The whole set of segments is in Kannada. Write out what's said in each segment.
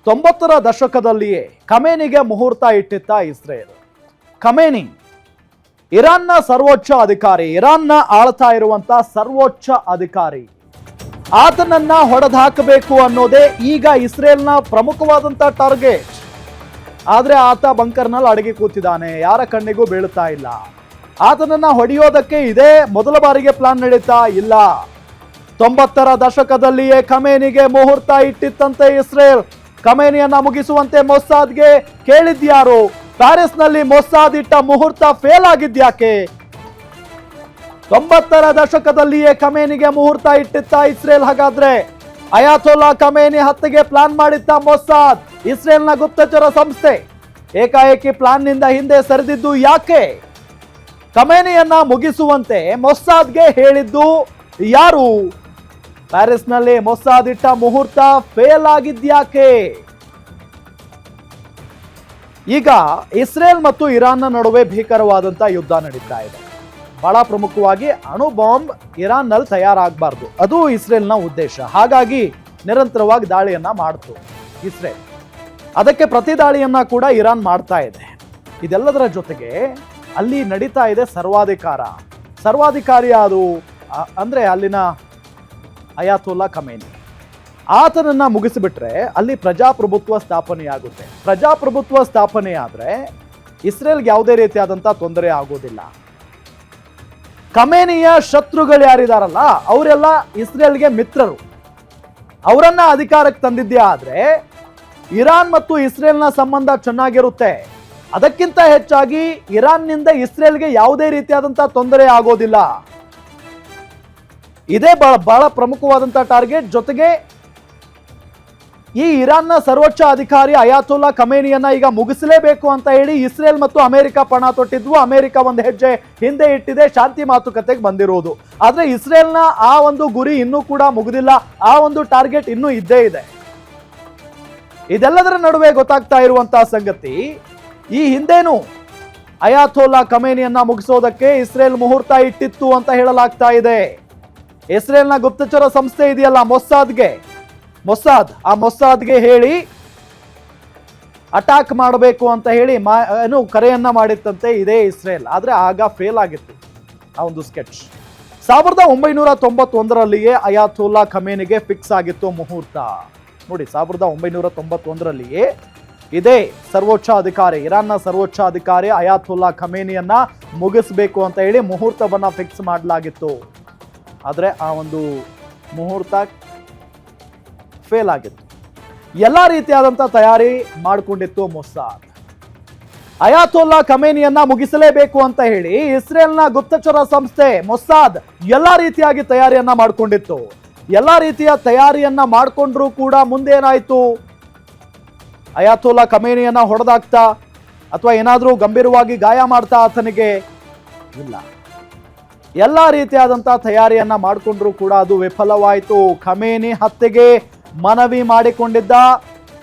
90ರ ದಶಕದಲ್ಲಿಯೇ ಖಮೇನಿಗೆ ಮುಹೂರ್ತ ಇಟ್ಟಿತ್ತ ಇಸ್ರೇಲ್. ಖಮೇನಿ ಇರಾನ್ನ ಸರ್ವೋಚ್ಚ ಅಧಿಕಾರಿ, ಇರಾನ್ನ ಆಳ್ತಾ ಇರುವಂತ ಸರ್ವೋಚ್ಚ ಅಧಿಕಾರಿ. ಆತನನ್ನ ಹೊಡೆದಾಕಬೇಕು ಅನ್ನೋದೇ ಈಗ ಇಸ್ರೇಲ್ನ ಪ್ರಮುಖವಾದಂತ ಟಾರ್ಗೆಟ್. ಆದ್ರೆ ಆತ ಬಂಕರ್ನಲ್ಲಿ ಅಡಗಿ ಕೂತಿದ್ದಾನೆ, ಯಾರ ಕಣ್ಣಿಗೂ ಬೀಳುತ್ತಾ ಇಲ್ಲ. ಆತನನ್ನ ಹೊಡೆಯೋದಕ್ಕೆ ಇದೇ ಮೊದಲ ಬಾರಿಗೆ ಪ್ಲಾನ್ ನಡೀತಾ ಇಲ್ಲ. 90ರ ದಶಕದಲ್ಲಿಯೇ ಖಮೇನಿಗೆ ಮುಹೂರ್ತ ಇಟ್ಟಿತ್ತಂತೆ ಇಸ್ರೇಲ್. ಖಮೇನಿಯನ್ನ ಮುಗಿಸುವಂತೆ ಮೊಸ್ಸಾದ್ಗೆ ಕೇಳಿದ್ಯಾರು? ಪ್ಯಾರಿಸ್ನಲ್ಲಿ ಮೊಸ್ಸಾದ್ ಇಟ್ಟ ಮುಹೂರ್ತ ಫೇಲ್ ಆಗಿದ್ಯಾಕೆ? 90ರ ದಶಕದಲ್ಲಿಯೇ ಖಮೇನಿಗೆ ಮುಹೂರ್ತ ಇಟ್ಟಿತ್ತ ಇಸ್ರೇಲ್. ಹಾಗಾದ್ರೆ ಅಯಾತೊಲ್ಲಾ ಖಮೇನಿ ಹತ್ಯೆಗೆ ಪ್ಲಾನ್ ಮಾಡಿತ್ತ ಮೊಸ್ಸಾದ್, ಇಸ್ರೇಲ್ನ ಗುಪ್ತಚರ ಸಂಸ್ಥೆ. ಏಕಾಏಕಿ ಪ್ಲಾನ್ ನಿಂದ ಹಿಂದೆ ಸರಿದಿದ್ದು ಯಾಕೆ? ಖಮೇನಿಯನ್ನ ಮುಗಿಸುವಂತೆ ಮೊಸ್ಸಾದ್ಗೆ ಹೇಳಿದ್ದು ಯಾರು? ಪ್ಯಾರಿಸ್ನಲ್ಲಿ ಮೊಸ್ಸಾದ್ ಇಟ್ಟ ಮುಹೂರ್ತ ಫೇಲ್ ಆಗಿದ್ಯಾಕೆ? ಈಗ ಇಸ್ರೇಲ್ ಮತ್ತು ಇರಾನ್ನ ನಡುವೆ ಭೀಕರವಾದಂತ ಯುದ್ಧ ನಡೀತಾ ಇದೆ. ಬಹಳ ಪ್ರಮುಖವಾಗಿ ಅಣು ಬಾಂಬ್ ಇರಾನ್ನಲ್ಲಿ ತಯಾರಾಗಬಾರ್ದು, ಅದು ಇಸ್ರೇಲ್ನ ಉದ್ದೇಶ. ಹಾಗಾಗಿ ನಿರಂತರವಾಗಿ ದಾಳಿಯನ್ನ ಮಾಡ್ತು ಇಸ್ರೇಲ್. ಅದಕ್ಕೆ ಪ್ರತಿ ದಾಳಿಯನ್ನ ಕೂಡ ಇರಾನ್ ಮಾಡ್ತಾ ಇದೆ. ಇದೆಲ್ಲದರ ಜೊತೆಗೆ ಅಲ್ಲಿ ನಡೀತಾ ಇದೆ ಸರ್ವಾಧಿಕಾರಿ ಅದು ಅಂದ್ರೆ ಅಲ್ಲಿನ ಅಯಾತೊಲ್ಲಾ ಖಮೇನಿ. ಆತನನ್ನ ಮುಗಿಸಿಬಿಟ್ರೆ ಅಲ್ಲಿ ಪ್ರಜಾಪ್ರಭುತ್ವ ಸ್ಥಾಪನೆಯಾಗುತ್ತೆ. ಪ್ರಜಾಪ್ರಭುತ್ವ ಸ್ಥಾಪನೆ ಆದ್ರೆ ಇಸ್ರೇಲ್ಗೆ ಯಾವುದೇ ರೀತಿಯಾದಂತಹ ತೊಂದರೆ ಆಗೋದಿಲ್ಲ. ಖಮೇನಿಯ ಶತ್ರುಗಳು ಯಾರಿದಾರಲ್ಲ ಅವರೆಲ್ಲ ಇಸ್ರೇಲ್ಗೆ ಮಿತ್ರರು. ಅವರನ್ನ ಅಧಿಕಾರಕ್ಕೆ ತಂದಿದ್ದೇ ಆದ್ರೆ ಇರಾನ್ ಮತ್ತು ಇಸ್ರೇಲ್ನ ಸಂಬಂಧ ಚೆನ್ನಾಗಿರುತ್ತೆ. ಅದಕ್ಕಿಂತ ಹೆಚ್ಚಾಗಿ ಇರಾನ್ನಿಂದ ಇಸ್ರೇಲ್ಗೆ ಯಾವುದೇ ರೀತಿಯಾದಂತಹ ತೊಂದರೆ ಆಗೋದಿಲ್ಲ. ಇದೇ ಬಹಳ ಪ್ರಮುಖವಾದಂತಹ ಟಾರ್ಗೆಟ್. ಜೊತೆಗೆ ಈ ಇರಾನ್ನ ಸರ್ವೋಚ್ಚ ಅಧಿಕಾರಿ ಅಯಾತೊಲ್ಲಾ ಖಮೇನಿಯನ್ನ ಈಗ ಮುಗಿಸಲೇಬೇಕು ಅಂತ ಹೇಳಿ ಇಸ್ರೇಲ್ ಮತ್ತು ಅಮೆರಿಕ ಪಣ ತೊಟ್ಟಿದ್ವು. ಅಮೆರಿಕ ಒಂದು ಹೆಜ್ಜೆ ಹಿಂದೆ ಇಟ್ಟಿದೆ, ಶಾಂತಿ ಮಾತುಕತೆಗೆ ಬಂದಿರುವುದು. ಆದ್ರೆ ಇಸ್ರೇಲ್ನ ಆ ಒಂದು ಗುರಿ ಇನ್ನೂ ಕೂಡ ಮುಗಿದಿಲ್ಲ, ಆ ಒಂದು ಟಾರ್ಗೆಟ್ ಇನ್ನೂ ಇದ್ದೇ ಇದೆ. ಇದೆಲ್ಲದರ ನಡುವೆ ಗೊತ್ತಾಗ್ತಾ ಇರುವಂತಹ ಸಂಗತಿ, ಈ ಹಿಂದೇನು ಅಯಾತೊಲ್ಲಾ ಖಮೇನಿಯನ್ನ ಮುಗಿಸೋದಕ್ಕೆ ಇಸ್ರೇಲ್ ಮುಹೂರ್ತ ಇಟ್ಟಿತ್ತು ಅಂತ ಹೇಳಲಾಗ್ತಾ ಇದೆ. ಇಸ್ರೇಲ್ನ ಗುಪ್ತಚರ ಸಂಸ್ಥೆ ಇದೆಯಲ್ಲ ಮೊಸ್ಸಾದ್ಗೆ ಹೇಳಿ ಅಟ್ಯಾಕ್ ಮಾಡಬೇಕು ಅಂತ ಹೇಳಿ ಕರೆಯನ್ನ ಮಾಡಿತ್ತಂತೆ ಇದೇ ಇಸ್ರೇಲ್. ಆದ್ರೆ ಆಗ ಫೇಲ್ ಆಗಿತ್ತು ಆ ಒಂದು ಸ್ಕೆಚ್. 1991ರಲ್ಲಿಯೇ ಅಯಾತೊಲ್ಲಾ ಖಮೇನಿಗೆ ಫಿಕ್ಸ್ ಆಗಿತ್ತು ಮುಹೂರ್ತ. ನೋಡಿ, 1991ರಲ್ಲಿಯೇ ಇದೇ ಸರ್ವೋಚ್ಚ ಅಧಿಕಾರಿ, ಇರಾನ್ನ ಸರ್ವೋಚ್ಚ ಅಧಿಕಾರಿ ಅಯಾತೊಲ್ಲಾ ಖಮೇನಿಯನ್ನ ಮುಗಿಸ್ಬೇಕು ಅಂತ ಹೇಳಿ ಮುಹೂರ್ತವನ್ನ ಫಿಕ್ಸ್ ಮಾಡಲಾಗಿತ್ತು. ಆದ್ರೆ ಆ ಒಂದು ಮುಹೂರ್ತ ಫೇಲ್ ಆಗಿತ್ತು. ಎಲ್ಲ ರೀತಿಯಾದಂತ ತಯಾರಿ ಮಾಡಿಕೊಂಡಿತ್ತು ಮೊಸ್ಸಾದ್. ಅಯಾತೊಲ್ಲಾ ಖಮೇನಿಯನ್ನ ಮುಗಿಸಲೇಬೇಕು ಅಂತ ಹೇಳಿ ಇಸ್ರೇಲ್ನ ಗುಪ್ತಚರ ಸಂಸ್ಥೆ ಮೊಸ್ಸಾದ್ ಎಲ್ಲ ರೀತಿಯಾಗಿ ತಯಾರಿಯನ್ನ ಮಾಡಿಕೊಂಡಿತ್ತು. ಎಲ್ಲ ರೀತಿಯ ತಯಾರಿಯನ್ನ ಮಾಡಿಕೊಂಡ್ರು ಕೂಡ ಮುಂದೇನಾಯ್ತು? ಅಯಾತೊಲ್ಲಾ ಖಮೇನಿಯನ್ನ ಹೊಡೆದಾಕ್ತಾ ಅಥವಾ ಏನಾದ್ರೂ ಗಂಭೀರವಾಗಿ ಗಾಯ ಮಾಡ್ತಾ ಆತನಿಗೆ? ಇಲ್ಲ. ಎಲ್ಲ ರೀತಿಯಾದಂತಹ ತಯಾರಿಯನ್ನ ಮಾಡಿಕೊಂಡ್ರು ಕೂಡ ಅದು ವಿಫಲವಾಯಿತು. ಖಮೇನಿ ಹತ್ಯೆಗೆ ಮನವಿ ಮಾಡಿಕೊಂಡಿದ್ದ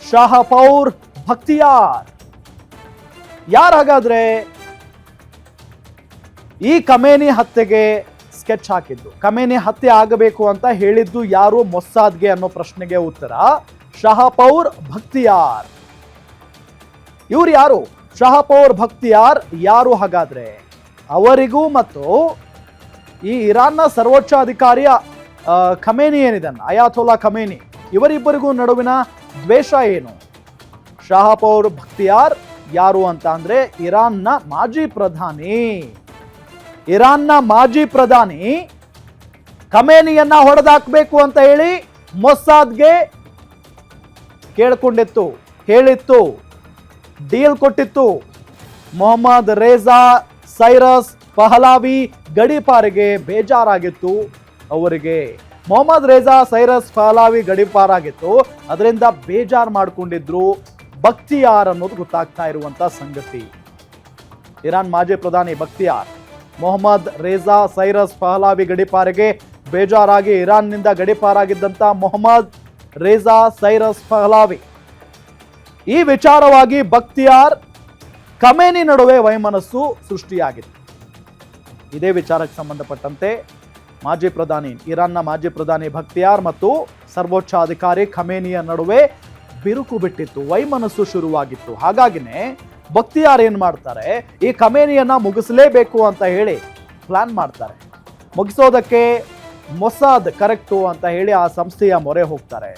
ಶಹಪೌರ್ ಬಖ್ತಿಯಾರ್ ಯಾರಾಗಾದ್ರೆ ಈ ಖಮೇನಿ ಹತ್ಯೆಗೆ ಸ್ಕೆಚ್ ಹಾಕಿದ್ದು, ಖಮೇನಿ ಹತ್ಯೆ ಆಗಬೇಕು ಅಂತ ಹೇಳಿದ್ದು ಯಾರು ಮೊಸ್ಸಾದ್ಗೆ ಅನ್ನೋ ಪ್ರಶ್ನೆಗೆ ಉತ್ತರ ಶಹಪೌರ್ ಬಖ್ತಿಯಾರ್. ಇವ್ರು ಯಾರು? ಶಹಪೌರ್ ಬಖ್ತಿಯಾರ್ ಯಾರು ಹಾಗಾದ್ರೆ? ಅವರಿಗೂ ಮತ್ತು ಈ ಇರಾನ್ನ ಸರ್ವೋಚ್ಚ ಅಧಿಕಾರಿ ಖಮೇನಿ ಏನಿದ್ದಾನೆ, ಅಯಾತೊಲ್ಲಾ ಖಮೇನಿ, ಇವರಿಬ್ಬರಿಗೂ ನಡುವಿನ ದ್ವೇಷ ಏನು? ಶಹಪೌರ್ ಬಖ್ತಿಯಾರ್ ಯಾರು ಅಂತ ಅಂದ್ರೆ ಇರಾನ್ನ ಮಾಜಿ ಪ್ರಧಾನಿ ಖಮೇನಿಯನ್ನ ಹೊಡೆದಾಕಬೇಕು ಅಂತ ಹೇಳಿ ಮೊಸ್ಸಾದ್ಗೆ ಕೇಳ್ಕೊಂಡಿತ್ತು, ಹೇಳಿತ್ತು, ಡೀಲ್ ಕೊಟ್ಟಿತ್ತು. ಮೊಹಮ್ಮದ್ ರೇಜಾ ಸೈರಸ್ ಪಹಲಾವಿ ಗಡೀಪಾರಿಗೆ ಬೇಜಾರಾಗಿತ್ತು. ಅವರಿಗೆ ಮೊಹಮ್ಮದ್ ರೇಜಾ ಸೈರಸ್ ಪಹಲಾವಿ ಗಡೀಪಾರಾಗಿತ್ತು. ಅದರಿಂದ ಬೇಜಾರು ಮಾಡಿಕೊಂಡಿದ್ರು ಬಖ್ತಿಯಾರ್ ಅನ್ನೋದು ಗೊತ್ತಾಗ್ತಾ ಇರುವಂತ ಸಂಗತಿ. ಇರಾನ್ ಮಾಜಿ ಪ್ರಧಾನಿ ಬಖ್ತಿಯಾರ್ ಮೊಹಮ್ಮದ್ ರೇಜಾ ಸೈರಸ್ ಪಹಲಾವಿ ಗಡೀಪಾರಿಗೆ ಬೇಜಾರಾಗಿ ಇರಾನ್ನಿಂದ ಗಡೀಪಾರಾಗಿದ್ದಂತ ಮೊಹಮ್ಮದ್ ರೇಜಾ ಸೈರಸ್ ಪಹಲಾವಿ ಈ ವಿಚಾರವಾಗಿ ಬಖ್ತಿಯಾರ್ ಖಮೇನಿ ನಡುವೆ ವೈಮನಸ್ಸು ಸೃಷ್ಟಿಯಾಗಿತ್ತು. ಇದೇ ವಿಚಾರಕ್ಕೆ ಸಂಬಂಧಪಟ್ಟಂತೆ ಇರಾನ್ನ ಮಾಜಿ ಪ್ರಧಾನಿ ಬಖ್ತಿಯಾರ್ ಮತ್ತು ಸರ್ವೋಚ್ಚ ಅಧಿಕಾರಿ ಖಮೇನಿಯ ನಡುವೆ ಬಿರುಕು ಬಿಟ್ಟಿತ್ತು, ವೈಮನಸ್ಸು ಶುರುವಾಗಿತ್ತು. ಹಾಗಾಗಿನೇ ಬಕ್ತಿಯಾರ್ ಏನ್ ಮಾಡ್ತಾರೆ, ಈ ಖಮೇನಿಯನ್ನ ಮುಗಿಸಲೇಬೇಕು ಅಂತ ಹೇಳಿ ಪ್ಲಾನ್ ಮಾಡ್ತಾರೆ. ಮುಗಿಸೋದಕ್ಕೆ ಮೊಸಾದ್ ಕರೆಕ್ಟು ಅಂತ ಹೇಳಿ ಆ ಸಂಸ್ಥೆಯ ಮೊರೆ ಹೋಗ್ತಾರೆ.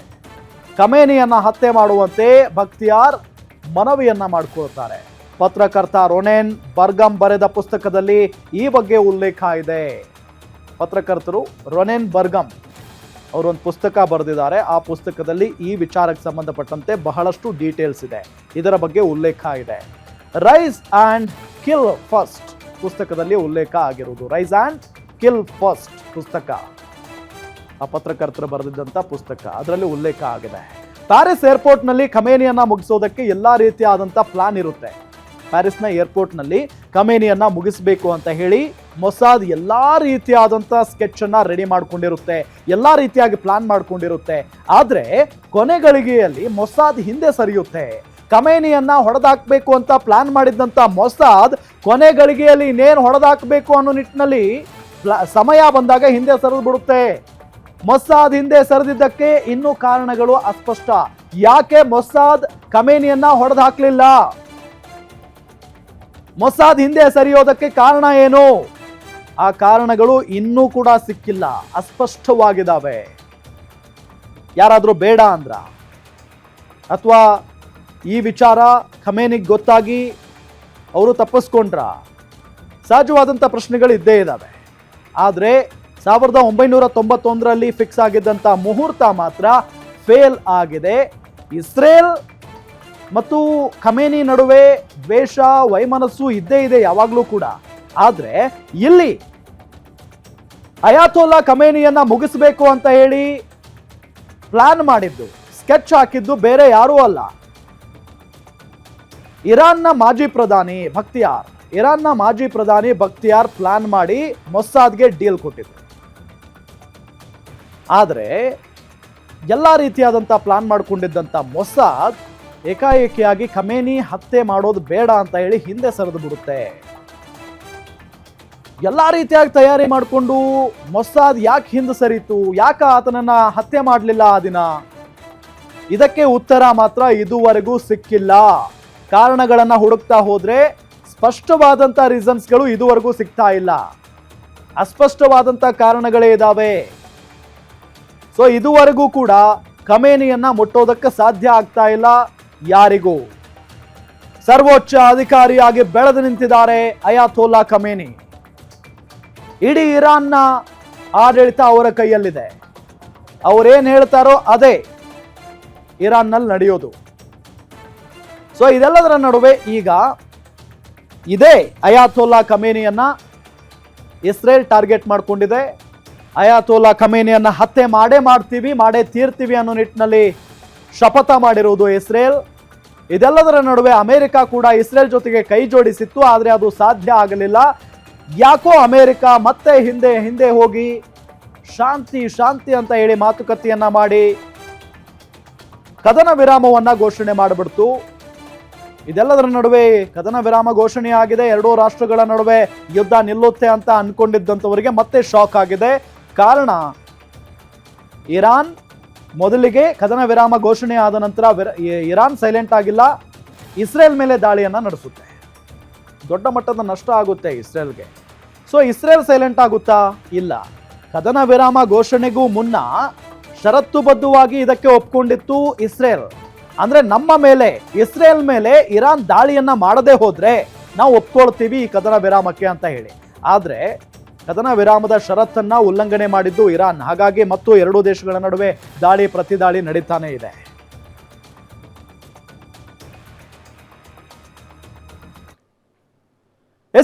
ಖಮೇನಿಯನ್ನ ಹತ್ಯೆ ಮಾಡುವಂತೆ ಬಕ್ತಿಯಾರ್ ಮನವಿಯನ್ನ ಮಾಡಿಕೊಳ್ತಾರೆ. ಪತ್ರಕರ್ತ ರೊನೆನ್ ಬರ್ಗಮ್ ಬರೆದ ಪುಸ್ತಕದಲ್ಲಿ ಈ ಬಗ್ಗೆ ಉಲ್ಲೇಖ ಇದೆ. ಪತ್ರಕರ್ತರು ರೊನೆನ್ ಬರ್ಗಮ್ ಅವರೊಂದು ಪುಸ್ತಕ ಬರೆದಿದ್ದಾರೆ. ಆ ಪುಸ್ತಕದಲ್ಲಿ ಈ ವಿಚಾರಕ್ಕೆ ಸಂಬಂಧಪಟ್ಟಂತೆ ಬಹಳಷ್ಟು ಡೀಟೇಲ್ಸ್ ಇದೆ, ಇದರ ಬಗ್ಗೆ ಉಲ್ಲೇಖ ಇದೆ. ರೈಸ್ ಆ್ಯಂಡ್ ಕಿಲ್ ಫಸ್ಟ್ ಪುಸ್ತಕದಲ್ಲಿ ಉಲ್ಲೇಖ ಆಗಿರುವುದು. ರೈಸ್ ಆ್ಯಂಡ್ ಕಿಲ್ ಫಸ್ಟ್ ಪುಸ್ತಕ, ಆ ಪತ್ರಕರ್ತರು ಬರೆದಿದ್ದಂಥ ಪುಸ್ತಕ, ಅದರಲ್ಲಿ ಉಲ್ಲೇಖ ಆಗಿದೆ. ಪ್ಯಾರಿಸ್ ಏರ್ಪೋರ್ಟ್ನಲ್ಲಿ ಖಮೇನಿಯನ್ನ ಮುಗಿಸೋದಕ್ಕೆ ಎಲ್ಲ ರೀತಿಯಾದಂಥ ಪ್ಲಾನ್ ಇರುತ್ತೆ. ಪ್ಯಾರಿಸ್ನ ಏರ್ಪೋರ್ಟ್ನಲ್ಲಿ ಖಮೇನಿಯನ್ನ ಮುಗಿಸಬೇಕು ಅಂತ ಹೇಳಿ ಮೊಸಾದ್ ಎಲ್ಲ ರೀತಿಯಾದಂಥ ಸ್ಕೆಚನ್ನು ರೆಡಿ ಮಾಡ್ಕೊಂಡಿರುತ್ತೆ, ಎಲ್ಲ ರೀತಿಯಾಗಿ ಪ್ಲಾನ್ ಮಾಡ್ಕೊಂಡಿರುತ್ತೆ. ಆದರೆ ಕೊನೆಗಳಿಗೆಯಲ್ಲಿ ಮೊಸಾದ್ ಹಿಂದೆ ಸರಿಯುತ್ತೆ. ಖಮೇನಿಯನ್ನ ಹೊಡೆದಾಕಬೇಕು ಅಂತ ಪ್ಲಾನ್ ಮಾಡಿದ್ದಂಥ ಮೊಸಾದ್ ಕೊನೆಗಳಿಗೆಯಲ್ಲಿ ಇನ್ನೇನು ಹೊಡೆದಾಕಬೇಕು ಅನ್ನೋ ನಿಟ್ಟಿನಲ್ಲಿ ಸಮಯ ಬಂದಾಗ ಹಿಂದೆ ಸರಿದು ಬಿಡುತ್ತೆ. ಮೊಸಾದ್ ಹಿಂದೆ ಸರಿದಿದ್ದಕ್ಕೆ ಇನ್ನೂ ಕಾರಣಗಳು ಅಸ್ಪಷ್ಟ. ಯಾಕೆ ಮೊಸಾದ್ ಖಮೇನಿಯನ್ನ ಹೊಡೆದು ಹಾಕಲಿಲ್ಲ? ಮೊಸಾದ್ ಹಿಂದೆ ಸರಿಯೋದಕ್ಕೆ ಕಾರಣ ಏನು? ಆ ಕಾರಣಗಳು ಇನ್ನೂ ಕೂಡ ಸಿಕ್ಕಿಲ್ಲ, ಅಸ್ಪಷ್ಟವಾಗಿದ್ದಾವೆ. ಯಾರಾದರೂ ಬೇಡ ಅಂದ್ರ, ಅಥವಾ ಈ ವಿಚಾರ ಖಮೇನಿಗೆ ಗೊತ್ತಾಗಿ ಅವರು ತಪ್ಪಿಸ್ಕೊಂಡ್ರ? ಸಹಜವಾದಂಥ ಪ್ರಶ್ನೆಗಳು ಇದ್ದೇ ಇದ್ದಾವೆ. ಆದರೆ 1991ರಲ್ಲಿ ಫಿಕ್ಸ್ ಆಗಿದ್ದಂಥ ಮುಹೂರ್ತ ಮಾತ್ರ ಫೇಲ್ ಆಗಿದೆ. ಇಸ್ರೇಲ್ ಮತ್ತು ಖಮೇನಿ ನಡುವೆ ದ್ವೇಷ, ವೈಮನಸ್ಸು ಇದ್ದೇ ಇದೆ ಯಾವಾಗಲೂ ಕೂಡ. ಆದರೆ ಇಲ್ಲಿ ಅಯಾತೊಲ್ಲಾ ಖಮೇನಿಯನ್ನ ಮುಗಿಸಬೇಕು ಅಂತ ಹೇಳಿ ಪ್ಲಾನ್ ಮಾಡಿದ್ದು, ಸ್ಕೆಚ್ ಹಾಕಿದ್ದು ಬೇರೆ ಯಾರೂ ಅಲ್ಲ, ಇರಾನ್ನ ಮಾಜಿ ಪ್ರಧಾನಿ ಬಕ್ತಿಯಾರ್. ಇರಾನ್ನ ಮಾಜಿ ಪ್ರಧಾನಿ ಬಕ್ತಿಯಾರ್ ಪ್ಲಾನ್ ಮಾಡಿ ಮೊಸಾದ್ಗೆ ಡೀಲ್ ಕೊಟ್ಟಿದ್ರು. ಆದರೆ ಎಲ್ಲ ರೀತಿಯಾದಂಥ ಪ್ಲಾನ್ ಮಾಡಿಕೊಂಡಿದ್ದಂಥ ಮೊಸಾದ್ ಏಕಾಏಕಿಯಾಗಿ ಖಮೇನಿ ಹತ್ಯೆ ಮಾಡೋದು ಬೇಡ ಅಂತ ಹೇಳಿ ಹಿಂದೆ ಸರಿದು ಬಿಡುತ್ತೆ. ಎಲ್ಲ ರೀತಿಯಾಗಿ ತಯಾರಿ ಮಾಡಿಕೊಂಡು ಮೊಸಾದ್ ಯಾಕೆ ಹಿಂದೆ ಸರಿತು, ಯಾಕೆ ಆತನನ್ನ ಹತ್ಯೆ ಮಾಡಲಿಲ್ಲ ಆ ದಿನ? ಇದಕ್ಕೆ ಉತ್ತರ ಮಾತ್ರ ಇದುವರೆಗೂ ಸಿಕ್ಕಿಲ್ಲ. ಕಾರಣಗಳನ್ನ ಹುಡುಕ್ತಾ ಹೋದ್ರೆ ಸ್ಪಷ್ಟವಾದಂಥ ರೀಸನ್ಸ್ಗಳು ಇದುವರೆಗೂ ಸಿಗ್ತಾ ಇಲ್ಲ, ಅಸ್ಪಷ್ಟವಾದಂಥ ಕಾರಣಗಳೇ ಇದ್ದಾವೆ. ಸೊ ಇದುವರೆಗೂ ಕೂಡ ಖಮೇನಿಯನ್ನ ಮುಟ್ಟೋದಕ್ಕೆ ಸಾಧ್ಯ ಆಗ್ತಾ ಇಲ್ಲ ಯಾರಿಗೂ. ಸರ್ವೋಚ್ಚ ಅಧಿಕಾರಿಯಾಗಿ ಬೆಳೆದು ನಿಂತಿದ್ದಾರೆ ಅಯಾತೊಲ್ಲಾ ಖಮೇನಿ. ಇಡೀ ಇರಾನ್ನ ಆಡಳಿತ ಅವರ ಕೈಯಲ್ಲಿದೆ. ಅವರೇನ್ ಹೇಳ್ತಾರೋ ಅದೇ ಇರಾನ್ನಲ್ಲಿ ನಡೆಯೋದು. ಸೊ ಇದೆಲ್ಲದರ ನಡುವೆ ಈಗ ಇದೇ ಅಯಾತೊಲ್ಲಾ ಖಮೇನಿಯನ್ನ ಇಸ್ರೇಲ್ ಟಾರ್ಗೆಟ್ ಮಾಡಿಕೊಂಡಿದೆ. ಅಯಾತೊಲ್ಲಾ ಖಮೇನಿಯನ್ನ ಹತ್ಯೆ ಮಾಡೇ ತೀರ್ತೀವಿ ಅನ್ನೋ ನಿಟ್ಟಿನಲ್ಲಿ ಶಪಥ ಮಾಡಿರುವುದು ಇಸ್ರೇಲ್. ಇದೆಲ್ಲದರ ನಡುವೆ ಅಮೆರಿಕ ಕೂಡ ಇಸ್ರೇಲ್ ಜೊತೆಗೆ ಕೈ ಜೋಡಿಸಿತ್ತು, ಆದರೆ ಅದು ಸಾಧ್ಯ ಆಗಲಿಲ್ಲ. ಯಾಕೋ ಅಮೆರಿಕ ಮತ್ತೆ ಹಿಂದೆ ಹೋಗಿ ಶಾಂತಿ ಅಂತ ಹೇಳಿ ಮಾತುಕತೆಯನ್ನ ಮಾಡಿ ಕದನ ವಿರಾಮವನ್ನ ಘೋಷಣೆ ಮಾಡಿಬಿಡ್ತು. ಇದೆಲ್ಲದರ ನಡುವೆ ಕದನ ವಿರಾಮ ಘೋಷಣೆ ಆಗಿದೆ. ಎರಡೂ ರಾಷ್ಟ್ರಗಳ ನಡುವೆ ಯುದ್ಧ ನಿಲ್ಲುತ್ತೆ ಅಂತ ಅನ್ಕೊಂಡಿದ್ದಂಥವರಿಗೆ ಮತ್ತೆ ಶಾಕ್ ಆಗಿದೆ. ಕಾರಣ ಇರಾನ್ ಮೊದಲಿಗೆ ಕದನ ವಿರಾಮ ಘೋಷಣೆ ಆದ ನಂತರ ಇರಾನ್ ಸೈಲೆಂಟ್ ಆಗಿಲ್ಲ, ಇಸ್ರೇಲ್ ಮೇಲೆ ದಾಳಿಯನ್ನ ನಡೆಸುತ್ತೆ. ದೊಡ್ಡ ಮಟ್ಟದ ನಷ್ಟ ಆಗುತ್ತೆ ಇಸ್ರೇಲ್ಗೆ. ಸೊ ಇಸ್ರೇಲ್ ಸೈಲೆಂಟ್ ಆಗುತ್ತಾ? ಇಲ್ಲ. ಕದನ ವಿರಾಮ ಘೋಷಣೆಗೂ ಮುನ್ನ ಷರತ್ತುಬದ್ಧವಾಗಿ ಇದಕ್ಕೆ ಒಪ್ಕೊಂಡಿತ್ತು ಇಸ್ರೇಲ್. ಅಂದ್ರೆ ನಮ್ಮ ಮೇಲೆ, ಇಸ್ರೇಲ್ ಮೇಲೆ ಇರಾನ್ ದಾಳಿಯನ್ನ ಮಾಡದೆ ಹೋದ್ರೆ ನಾವು ಒಪ್ಕೊಳ್ತೀವಿ ಈ ಕದನ ವಿರಾಮಕ್ಕೆ ಅಂತ ಹೇಳಿ. ಆದ್ರೆ ಕದನ ವಿರಾಮದ ಷರತ್ತನ್ನ ಉಲ್ಲಂಘನೆ ಮಾಡಿದ್ದು ಇರಾನ್. ಹಾಗಾಗಿ ಮತ್ತು ಎರಡೂ ದೇಶಗಳ ನಡುವೆ ದಾಳಿ ಪ್ರತಿದಾಳಿ ನಡೀತಾನೆ ಇದೆ.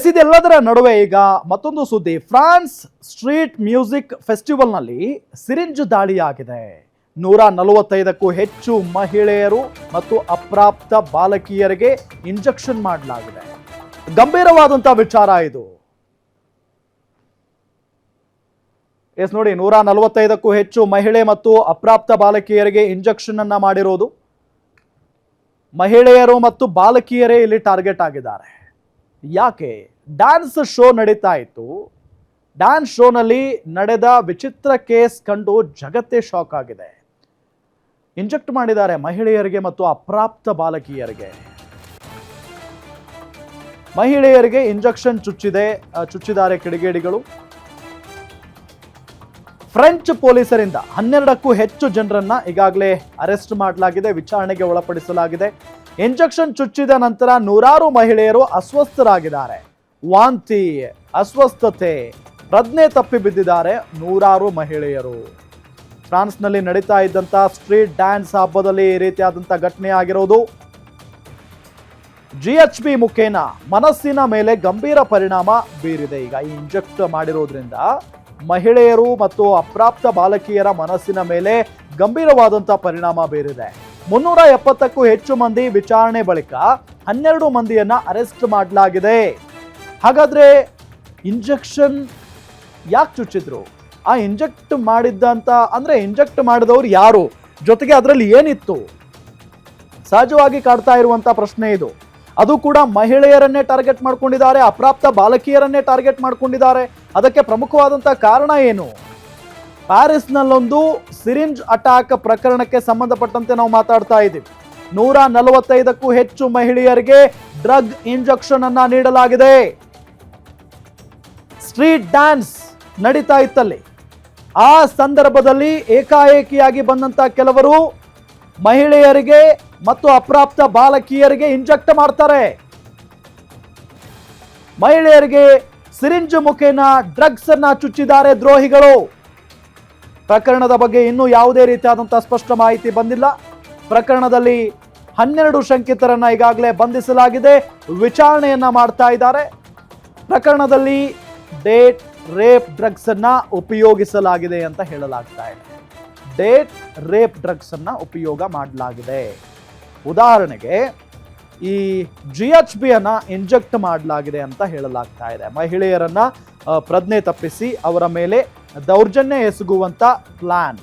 ಇದೆಲ್ಲದರ ನಡುವೆ ಈಗ ಮತ್ತೊಂದು ಸುದ್ದಿ. ಫ್ರಾನ್ಸ್ ಸ್ಟ್ರೀಟ್ ಮ್ಯೂಸಿಕ್ ಫೆಸ್ಟಿವಲ್ನಲ್ಲಿ ಸಿರಿಂಜ್ ದಾಳಿಯಾಗಿದೆ. 145ಕ್ಕೂ ಹೆಚ್ಚು ಮಹಿಳೆಯರು ಮತ್ತು ಅಪ್ರಾಪ್ತ ಬಾಲಕಿಯರಿಗೆ ಇಂಜೆಕ್ಷನ್ ಮಾಡಲಾಗಿದೆ. ಗಂಭೀರವಾದಂತಹ ವಿಚಾರ ಇದು. ನೋಡಿ, 145ಕ್ಕೂ ಹೆಚ್ಚು ಮಹಿಳೆ ಮತ್ತು ಅಪ್ರಾಪ್ತ ಬಾಲಕಿಯರಿಗೆ ಇಂಜೆಕ್ಷನ್ ಅನ್ನ ಮಾಡಿರೋದು. ಮಹಿಳೆಯರು ಮತ್ತು ಬಾಲಕಿಯರೇ ಇಲ್ಲಿ ಟಾರ್ಗೆಟ್ ಆಗಿದ್ದಾರೆ. ಯಾಕೆ? ಡ್ಯಾನ್ಸ್ ಶೋ ನಡೀತಾ ಇತ್ತು. ಡ್ಯಾನ್ಸ್ ಶೋನಲ್ಲಿ ನಡೆದ ವಿಚಿತ್ರ ಕೇಸ್ ಕಂಡು ಜಗತ್ತೇ ಶಾಕ್ ಆಗಿದೆ. ಇಂಜೆಕ್ಟ್ ಮಾಡಿದ್ದಾರೆ ಮಹಿಳೆಯರಿಗೆ ಮತ್ತು ಅಪ್ರಾಪ್ತ ಬಾಲಕಿಯರಿಗೆ. ಮಹಿಳೆಯರಿಗೆ ಇಂಜೆಕ್ಷನ್ ಚುಚ್ಚಿದ್ದಾರೆ ಕಿಡಿಗೇಡಿಗಳು. ಫ್ರೆಂಚ್ ಪೊಲೀಸರಿಂದ 12ಕ್ಕೂ ಹೆಚ್ಚು ಜನರನ್ನ ಈಗಾಗಲೇ ಅರೆಸ್ಟ್ ಮಾಡಲಾಗಿದೆ, ವಿಚಾರಣೆಗೆ ಒಳಪಡಿಸಲಾಗಿದೆ. ಇಂಜೆಕ್ಷನ್ ಚುಚ್ಚಿದ ನಂತರ ನೂರಾರು ಮಹಿಳೆಯರು ಅಸ್ವಸ್ಥರಾಗಿದ್ದಾರೆ. ವಾಂತಿ, ಅಸ್ವಸ್ಥತೆ, ಪ್ರಜ್ಞೆ ತಪ್ಪಿ ಬಿದ್ದಿದ್ದಾರೆ ನೂರಾರು ಮಹಿಳೆಯರು. ಫ್ರಾನ್ಸ್ನಲ್ಲಿ ನಡೀತಾ ಇದ್ದಂಥ ಸ್ಟ್ರೀಟ್ ಡ್ಯಾನ್ಸ್ ಹಬ್ಬದಲ್ಲಿ ಈ ರೀತಿಯಾದಂಥ ಘಟನೆ ಆಗಿರೋದು. GHB ಮುಖೇನ ಮನಸ್ಸಿನ ಮೇಲೆ ಗಂಭೀರ ಪರಿಣಾಮ ಬೀರಿದೆ. ಈಗ ಈ ಇಂಜೆಕ್ಟ್ ಮಾಡಿರೋದ್ರಿಂದ ಮಹಿಳೆಯರು ಮತ್ತು ಅಪ್ರಾಪ್ತ ಬಾಲಕಿಯರ ಮನಸ್ಸಿನ ಮೇಲೆ ಗಂಭೀರವಾದಂಥ ಪರಿಣಾಮ ಬೀರಿದೆ. 370ಕ್ಕೂ ಹೆಚ್ಚು ಮಂದಿ ವಿಚಾರಣೆ ಬಳಿಕ 12 ಮಂದಿಯನ್ನ ಅರೆಸ್ಟ್ ಮಾಡಲಾಗಿದೆ. ಹಾಗಾದ್ರೆ ಇಂಜೆಕ್ಷನ್ ಯಾಕೆ ಚುಚ್ಚಿದ್ರು? ಆ ಇಂಜೆಕ್ಟ್ ಮಾಡಿದವರು ಯಾರು? ಜೊತೆಗೆ ಅದರಲ್ಲಿ ಏನಿತ್ತು? ಸಹಜವಾಗಿ ಕಾಡ್ತಾ ಇರುವಂತ ಪ್ರಶ್ನೆ ಇದು. ಅದು ಕೂಡ ಮಹಿಳೆಯರನ್ನೇ ಟಾರ್ಗೆಟ್ ಮಾಡ್ಕೊಂಡಿದ್ದಾರೆ, ಅಪ್ರಾಪ್ತ ಬಾಲಕಿಯರನ್ನೇ ಟಾರ್ಗೆಟ್ ಮಾಡ್ಕೊಂಡಿದ್ದಾರೆ. ಅದಕ್ಕೆ ಪ್ರಮುಖವಾದಂತಹ ಕಾರಣ ಏನು? ಪ್ಯಾರಿಸ್ನಲ್ಲೊಂದು ಸಿರಿಂಜ್ ಅಟ್ಯಾಕ್ ಪ್ರಕರಣಕ್ಕೆ ಸಂಬಂಧಪಟ್ಟಂತೆ ನಾವು ಮಾತಾಡ್ತಾ ಇದ್ದೀವಿ. 145ಕ್ಕೂ ಹೆಚ್ಚು ಮಹಿಳೆಯರಿಗೆ ಡ್ರಗ್ ಇಂಜೆಕ್ಷನ್ ಅನ್ನ ನೀಡಲಾಗಿದೆ. ಸ್ಟ್ರೀಟ್ ಡ್ಯಾನ್ಸ್ ನಡೀತಾ ಇತ್ತಲ್ಲಿ. ಆ ಸಂದರ್ಭದಲ್ಲಿ ಏಕಾಏಕಿಯಾಗಿ ಬಂದಂತ ಕೆಲವರು ಮಹಿಳೆಯರಿಗೆ ಮತ್ತು ಅಪ್ರಾಪ್ತ ಬಾಲಕಿಯರಿಗೆ ಇಂಜೆಕ್ಟ್ ಮಾಡ್ತಾರೆ. ಮಹಿಳೆಯರಿಗೆ ಸಿರಿಂಜ್ ಮುಖೇನ ಡ್ರಗ್ಸ್ ಅನ್ನ ಚುಚ್ಚಿದ್ದಾರೆ ದ್ರೋಹಿಗಳು. ಪ್ರಕರಣದ ಬಗ್ಗೆ ಇನ್ನೂ ಯಾವುದೇ ರೀತಿಯಾದಂತಹ ಸ್ಪಷ್ಟ ಮಾಹಿತಿ ಬಂದಿಲ್ಲ. ಪ್ರಕರಣದಲ್ಲಿ 12 ಶಂಕಿತರನ್ನ ಈಗಾಗಲೇ ಬಂಧಿಸಲಾಗಿದೆ, ವಿಚಾರಣೆಯನ್ನ ಮಾಡ್ತಾ ಇದ್ದಾರೆ. ಪ್ರಕರಣದಲ್ಲಿ ಡೇಟ್ ರೇಪ್ ಡ್ರಗ್ಸ್ ಅನ್ನ ಉಪಯೋಗಿಸಲಾಗಿದೆ ಅಂತ ಹೇಳಲಾಗ್ತಾ ಇದೆ. ಡೇಟ್ ರೇಪ್ ಡ್ರಗ್ಸ್ ಅನ್ನ ಉಪಯೋಗ ಮಾಡಲಾಗಿದೆ. ಉದಾಹರಣೆಗೆ ಈ GHB ಅನ್ನ ಇಂಜೆಕ್ಟ್ ಮಾಡಲಾಗಿದೆ ಅಂತ ಹೇಳಲಾಗ್ತಾ ಇದೆ. ಮಹಿಳೆಯರನ್ನ ಪ್ರಜ್ಞೆ ತಪ್ಪಿಸಿ ಅವರ ಮೇಲೆ ದೌರ್ಜನ್ಯ ಎಸಗುವಂತ ಪ್ಲಾನ್